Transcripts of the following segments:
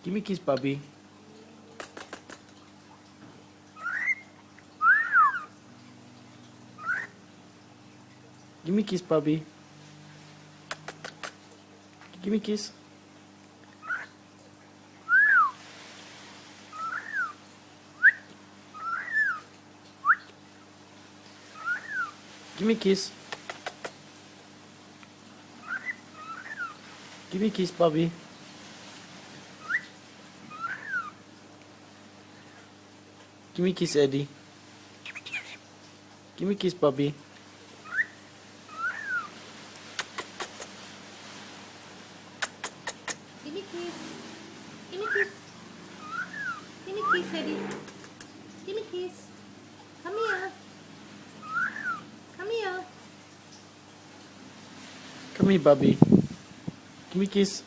Give me a kiss, Bobby. Give me a kiss, Bobby. Give me a kiss. Give me a kiss. Give me a kiss, Bobby. Give me a kiss, Eddie. Give me a kiss, Bobby. Give me a kiss. Give me a kiss. Give me a kiss, Eddie. Give me a kiss. Come here. Come here. Come here, Bobby. Give me a kiss.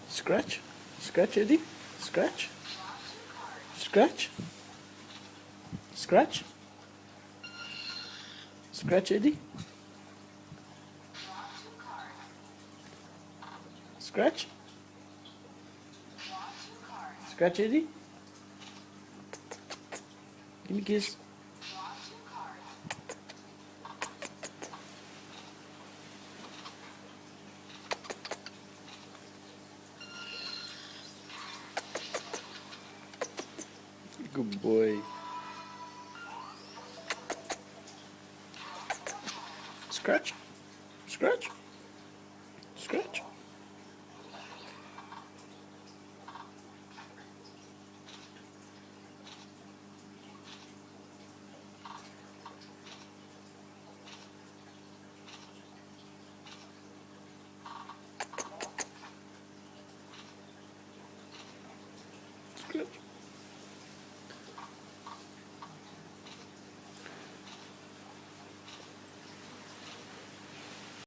Scratch. Scratch, Eddie. Scratch. Scratch. Scratch. Scratch, Eddie. Scratch. Scratch, Eddie. Give me a kiss. Good boy. Scratch. Scratch. Scratch.